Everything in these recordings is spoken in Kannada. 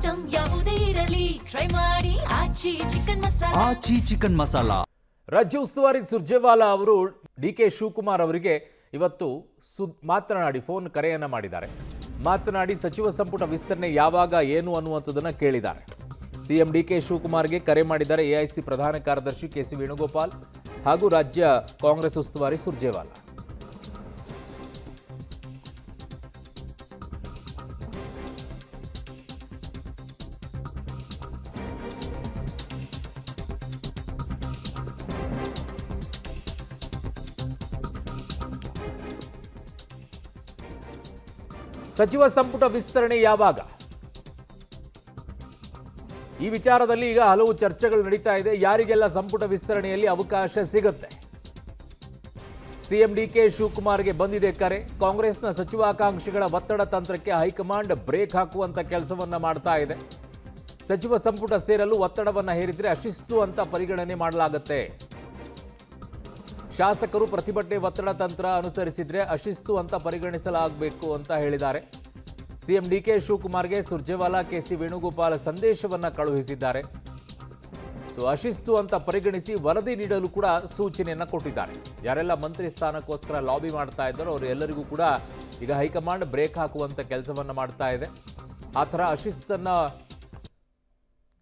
ಐಟಂ ಯಾವುದೇ ಇರಲಿ ಟ್ರೈ ಮಾಡಿ ಆಚಿ ಚಿಕನ್ ಮಸಾಲಾ. ರಾಜ್ಯ ಉಸ್ತುವಾರಿ ಸುರ್ಜೇವಾಲಾ ಅವರು ಡಿಕೆ ಶಿವಕುಮಾರ್ ಅವರಿಗೆ ಇವತ್ತು ಮಾತನಾಡಿ ಫೋನ್ ಕರೆಯನ್ನ ಮಾಡಿದ್ದಾರೆ. ಮಾತನಾಡಿ ಸಚಿವ ಸಂಪುಟ ವಿಸ್ತರಣೆ ಯಾವಾಗ ಏನು ಅನ್ನುವಂಥದ್ದನ್ನ ಕೇಳಿದ್ದಾರೆ. ಸಿಎಂ ಡಿಕೆ ಶಿವಕುಮಾರ್ಗೆ ಕರೆ ಮಾಡಿದ್ದಾರೆ ಎಐಸಿ ಪ್ರಧಾನ ಕಾರ್ಯದರ್ಶಿ ಕೆಸಿ ವೇಣುಗೋಪಾಲ್ ಹಾಗೂ ರಾಜ್ಯ ಕಾಂಗ್ರೆಸ್ ಉಸ್ತುವಾರಿ ಸುರ್ಜೇವಾಲಾ. ಸಚಿವ ಸಂಪುಟ ವಿಸ್ತರಣೆ ಯಾವಾಗ? ಈ ವಿಚಾರದಲ್ಲಿ ಈಗ ಹಲವು ಚರ್ಚೆಗಳು ನಡೀತಾ ಇದೆ. ಯಾರಿಗೆಲ್ಲ ಸಂಪುಟ ವಿಸ್ತರಣೆಯಲ್ಲಿ ಅವಕಾಶ ಸಿಗುತ್ತೆ? ಸಿಎಂ ಡಿಕೆ ಶಿವಕುಮಾರ್ಗೆ ಬಂದಿದೆ ಕರೆ. ಕಾಂಗ್ರೆಸ್ನ ಸಚಿವಾಕಾಂಕ್ಷಿಗಳ ಒತ್ತಡ ತಂತ್ರಕ್ಕೆ ಹೈಕಮಾಂಡ್ ಬ್ರೇಕ್ ಹಾಕುವಂತ ಕೆಲಸವನ್ನ ಮಾಡ್ತಾ ಇದೆ. ಸಚಿವ ಸಂಪುಟ ಸೇರಲು ಒತ್ತಡವನ್ನ ಹೇರಿದ್ರೆ ಅಶಿಸ್ತು ಅಂತ ಪರಿಗಣನೆ ಮಾಡಲಾಗುತ್ತೆ. ಶಾಸಕರು ಪ್ರತಿಭಟನೆ ಒತ್ತಡ ತಂತ್ರ ಅನುಸರಿಸಿದ್ರೆ ಅಶಿಸ್ತು ಅಂತ ಪರಿಗಣಿಸಲಾಗಬೇಕು ಅಂತ ಹೇಳಿದ್ದಾರೆ. ಸಿಎಂ ಡಿಕೆ ಶಿವಕುಮಾರ್ಗೆ ಸುರ್ಜೇವಾಲಾ ಕೆಸಿ ವೇಣುಗೋಪಾಲ್ ಸಂದೇಶವನ್ನ ಕಳುಹಿಸಿದ್ದಾರೆ. ಅಶಿಸ್ತು ಅಂತ ಪರಿಗಣಿಸಿ ವರದಿ ನೀಡಲು ಕೂಡ ಸೂಚನೆಯನ್ನ ಕೊಟ್ಟಿದ್ದಾರೆ. ಯಾರೆಲ್ಲ ಮಂತ್ರಿ ಸ್ಥಾನಕ್ಕೋಸ್ಕರ ಲಾಬಿ ಮಾಡ್ತಾ ಇದ್ದಾರೋ ಅವರು ಎಲ್ಲರಿಗೂ ಕೂಡ ಈಗ ಹೈಕಮಾಂಡ್ ಬ್ರೇಕ್ ಹಾಕುವಂತ ಕೆಲಸವನ್ನ ಮಾಡ್ತಾ ಇದೆ. ಆ ಥರ ಅಶಿಸ್ತನ್ನ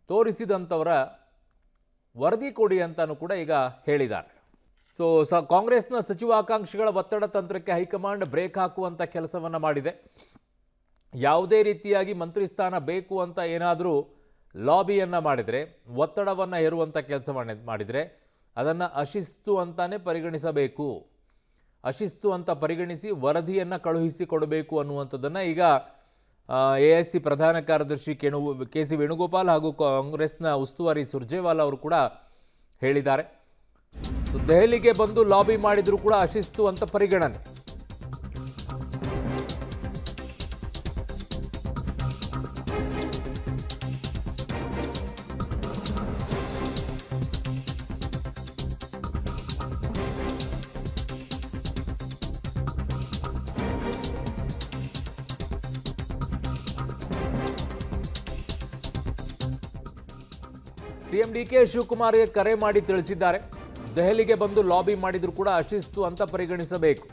ತೋರಿಸಿದಂಥವರ ವರದಿ ಕೊಡಿ ಅಂತಾನು ಕೂಡ ಈಗ ಹೇಳಿದ್ದಾರೆ. ಕಾಂಗ್ರೆಸ್ನ ಸಚಿವಾಕಾಂಕ್ಷಿಗಳ ಒತ್ತಡ ತಂತ್ರಕ್ಕೆ ಹೈಕಮಾಂಡ್ ಬ್ರೇಕ್ ಹಾಕುವಂತ ಕೆಲಸವನ್ನ ಮಾಡಿದೆ. ಯಾವುದೇ ರೀತಿಯಾಗಿ ಮಂತ್ರಿ ಸ್ಥಾನ ಬೇಕು ಅಂತ ಏನಾದರೂ ಲಾಬಿಯನ್ನ ಮಾಡಿದರೆ, ಒತ್ತಡವನ್ನು ಹೇರುವಂಥ ಕೆಲಸ ಮಾಡಿದರೆ ಅದನ್ನು ಅಶಿಸ್ತು ಅಂತಾನೆ ಪರಿಗಣಿಸಬೇಕು. ಅಶಿಸ್ತು ಅಂತ ಪರಿಗಣಿಸಿ ವರದಿಯನ್ನು ಕಳುಹಿಸಿ ಕೊಡಬೇಕು ಅನ್ನುವಂಥದ್ದನ್ನು ಈಗ ಎಐಸಿ ಪ್ರಧಾನ ಕಾರ್ಯದರ್ಶಿ ಕೆಸಿ ವೇಣುಗೋಪಾಲ್ ಹಾಗೂ ಕಾಂಗ್ರೆಸ್ನ ಉಸ್ತುವಾರಿ ಸುರ್ಜೇವಾಲಾ ಅವರು ಕೂಡ ಹೇಳಿದ್ದಾರೆ. ದೆಹಲಿಗೆ ಬಂದು ಲಾಬಿ ಮಾಡಿದ್ರು ಕೂಡ ಅಶಿಸ್ತು ಅಂತ ಪರಿಗಣನೆ. ಸಿಎಂ ಡಿಕೆ ಶಿವಕುಮಾರ್ಗೆ ಕರೆ ಮಾಡಿ ತಿಳಿಸಿದ್ದಾರೆ. ದೆಹಲಿಗೆ ಬಂದು ಲಾಬಿ ಮಾಡಿದ್ರು ಕೂಡ ಅಶಿಸ್ತು ಅಂತ ಪರಿಗಣಿಸಬೇಕು.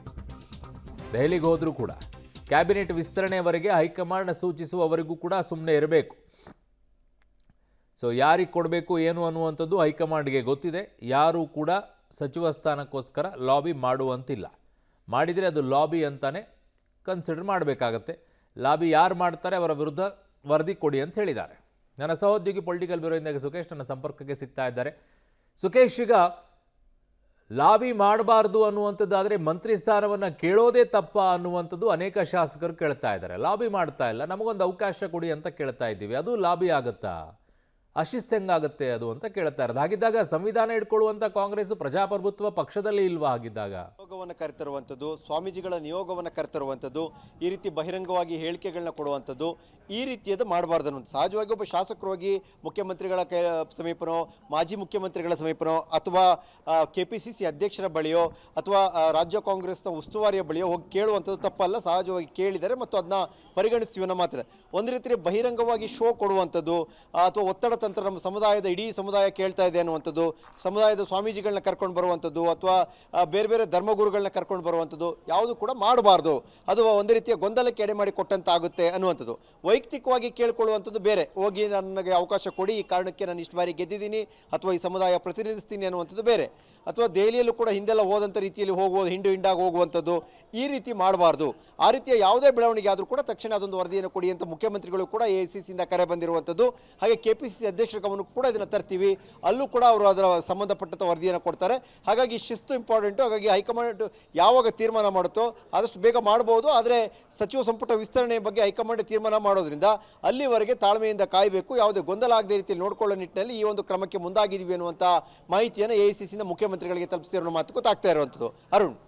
ದೆಹಲಿಗೆ ಹೋದ್ರೂ ಕೂಡ ಕ್ಯಾಬಿನೆಟ್ ವಿಸ್ತರಣೆಯವರೆಗೆ ಹೈಕಮಾಂಡ್ ಸೂಚಿಸುವವರೆಗೂ ಕೂಡ ಸುಮ್ಮನೆ ಇರಬೇಕು. ಯಾರಿಗೆ ಕೊಡಬೇಕು ಏನು ಅನ್ನುವಂಥದ್ದು ಹೈಕಮಾಂಡ್ಗೆ ಗೊತ್ತಿದೆ. ಯಾರೂ ಕೂಡ ಸಚಿವ ಸ್ಥಾನಕ್ಕೋಸ್ಕರ ಲಾಬಿ ಮಾಡುವಂತಿಲ್ಲ. ಮಾಡಿದರೆ ಅದು ಲಾಬಿ ಅಂತಾನೆ ಕನ್ಸಿಡರ್ ಮಾಡಬೇಕಾಗತ್ತೆ. ಲಾಬಿ ಯಾರು ಮಾಡ್ತಾರೆ ಅವರ ವಿರುದ್ಧ ವರದಿ ಕೊಡಿ ಅಂತ ಹೇಳಿದ್ದಾರೆ. ನನ್ನ ಸಹೋದ್ಯೋಗಿ ಪೊಲಿಟಿಕಲ್ ಬ್ಯೂರೋಯಿಂದ ಸುಖೇಶ್ ನನ್ನ ಸಂಪರ್ಕಕ್ಕೆ ಸಿಗ್ತಾ ಇದ್ದಾರೆ. ಸುಖೇಶ್, ಈಗ ಲಾಬಿ ಮಾಡಬಾರ್ದು ಅನ್ನುವಂಥದ್ದಾದರೆ ಮಂತ್ರಿ ಸ್ಥಾನವನ್ನು ಕೇಳೋದೇ ತಪ್ಪ ಅನ್ನುವಂಥದ್ದು ಅನೇಕ ಶಾಸಕರು ಕೇಳ್ತಾ ಇದ್ದಾರೆ. ಲಾಬಿ ಮಾಡ್ತಾ ಇಲ್ಲ, ನಮಗೊಂದು ಅವಕಾಶ ಕೊಡಿ ಅಂತ ಕೇಳ್ತಾ ಇದ್ದೀವಿ. ಅದು ಲಾಬಿ ಆಗುತ್ತಾ? ಅಶಿಸ್ತು ಹೆಂಗಾಗುತ್ತೆ ಅದು ಅಂತ ಕೇಳ್ತಾ ಇರೋದು. ಹಾಗಿದ್ದಾಗ ಸಂವಿಧಾನ ಇಟ್ಕೊಳ್ಳುವಂಥ ಕಾಂಗ್ರೆಸ್ ಪ್ರಜಾಪ್ರಭುತ್ವ ಪಕ್ಷದಲ್ಲಿ ಇಲ್ವಾ? ಹಾಗಿದ್ದಾಗ ನಿಯೋಗವನ್ನು ಕರೆತರುವಂಥದ್ದು, ಸ್ವಾಮೀಜಿಗಳ ನಿಯೋಗವನ್ನು ಕರೆತರುವಂಥದ್ದು, ಈ ರೀತಿ ಬಹಿರಂಗವಾಗಿ ಹೇಳಿಕೆಗಳನ್ನ ಕೊಡುವಂಥದ್ದು, ಈ ರೀತಿಯದು ಮಾಡಬಾರ್ದು ಅನ್ನೋದು. ಸಹಜವಾಗಿ ಒಬ್ಬ ಶಾಸಕರು ಹೋಗಿ ಮುಖ್ಯಮಂತ್ರಿಗಳ ಸಮೀಪನೋ, ಮಾಜಿ ಮುಖ್ಯಮಂತ್ರಿಗಳ ಸಮೀಪನೋ, ಅಥವಾ ಕೆಪಿಸಿಸಿ ಅಧ್ಯಕ್ಷರ ಬಳಿಯೋ, ಅಥವಾ ರಾಜ್ಯ ಕಾಂಗ್ರೆಸ್ನ ಉಸ್ತುವಾರಿಯ ಬಳಿಯೋ ಹೋಗಿ ಕೇಳುವಂಥದ್ದು ತಪ್ಪಲ್ಲ. ಸಹಜವಾಗಿ ಕೇಳಿದರೆ ಮತ್ತು ಅದನ್ನ ಪರಿಗಣಿಸ್ತೀವಿ ಅನ್ನೋ ಮಾತ್ರ. ಒಂದು ರೀತಿ ಬಹಿರಂಗವಾಗಿ ಶೋ ಕೊಡುವಂಥದ್ದು ಅಥವಾ ಒತ್ತಡ ತಂತ್ರ, ನಮ್ಮ ಸಮುದಾಯದ ಇಡೀ ಸಮುದಾಯ ಕೇಳ್ತಾ ಇದೆ ಅನ್ನುವಂಥದ್ದು, ಸಮುದಾಯದ ಸ್ವಾಮೀಜಿಗಳನ್ನ ಕರ್ಕೊಂಡು ಬರುವಂಥದ್ದು ಅಥವಾ ಬೇರೆ ಬೇರೆ ಧರ್ಮಗುರುಗಳನ್ನ ಕರ್ಕೊಂಡು ಬರುವಂಥದ್ದು ಯಾವುದು ಕೂಡ ಮಾಡಬಾರ್ದು. ಅದು ಒಂದು ರೀತಿಯ ಗೊಂದಲಕ್ಕೆ ಎಡೆ ಮಾಡಿ ಕೊಟ್ಟಂತಾಗುತ್ತೆ ಅನ್ನುವಂಥದ್ದು. ವೈಯಕ್ತಿಕವಾಗಿ ಕೇಳ್ಕೊಳ್ಳುವಂಥದ್ದು ಬೇರೆ. ಹೋಗಿ ನನಗೆ ಅವಕಾಶ ಕೊಡಿ, ಈ ಕಾರಣಕ್ಕೆ ನಾನು ಇಷ್ಟು ಬಾರಿ ಗೆದ್ದಿದ್ದೀನಿ ಅಥವಾ ಈ ಸಮುದಾಯ ಪ್ರತಿನಿಧಿಸ್ತೀನಿ ಅನ್ನುವಂಥದ್ದು ಬೇರೆ. ಅಥವಾ ದೆಹಲಿಯಲ್ಲೂ ಕೂಡ ಹಿಂದೆಲ್ಲ ಹೋದಂಥ ರೀತಿಯಲ್ಲಿ ಹೋಗುವುದು, ಹಿಂಡಾಗಿ ಹೋಗುವಂಥದ್ದು, ಈ ರೀತಿ ಮಾಡಬಾರ್ದು. ಆ ರೀತಿಯ ಯಾವುದೇ ಬೆಳವಣಿಗೆ ಆದರೂ ಕೂಡ ತಕ್ಷಣ ಅದೊಂದು ವರದಿಯನ್ನು ಕೊಡಿ ಅಂತ ಮುಖ್ಯಮಂತ್ರಿಗಳು ಕೂಡ ಎಐಸಿಸಿಯಿಂದ ಕರೆ ಬಂದಿರುವಂಥದ್ದು. ಹಾಗೆ ಕೆಪಿಸಿಸಿ ಅಧ್ಯಕ್ಷರ ಗಮನಕ್ಕೂ ಕೂಡ ಇದನ್ನು ತರ್ತೀವಿ, ಅಲ್ಲೂ ಕೂಡ ಅವರು ಅದರ ಸಂಬಂಧಪಟ್ಟಂಥ ವರದಿಯನ್ನು ಕೊಡ್ತಾರೆ. ಹಾಗಾಗಿ ಶಿಸ್ತು ಇಂಪಾರ್ಟೆಂಟು. ಹಾಗಾಗಿ ಹೈಕಮಾಂಡ್ ಯಾವಾಗ ತೀರ್ಮಾನ ಮಾಡುತ್ತೋ ಆದಷ್ಟು ಬೇಗ ಮಾಡಬಹುದು. ಆದರೆ ಸಚಿವ ಸಂಪುಟ ವಿಸ್ತರಣೆ ಬಗ್ಗೆ ಹೈಕಮಾಂಡ್ ತೀರ್ಮಾನ ಮಾಡೋದ್ರಿಂದ ಅಲ್ಲಿವರೆಗೆ ತಾಳ್ಮೆಯಿಂದ ಕಾಯಬೇಕು. ಯಾವುದೇ ಗೊಂದಲ ಆಗದ ರೀತಿಯಲ್ಲಿ ನೋಡಿಕೊಳ್ಳೋ ನಿಟ್ಟಿನಲ್ಲಿ ಈ ಒಂದು ಕ್ರಮಕ್ಕೆ ಮುಂದಾಗಿದ್ದೀವಿ ಅನ್ನುವಂಥ ಮಾಹಿತಿಯನ್ನು ಎಐಸಿಸಿಯಿಂದ ಮುಖ್ಯಮಂತ್ರಿಗಳಿಗೆ ತಲುಪಿಸಿರೋ ಮಾತು ಗೊತ್ತಾಗ್ತಾ ಇರುವಂಥದ್ದು. ಅರುಣ್.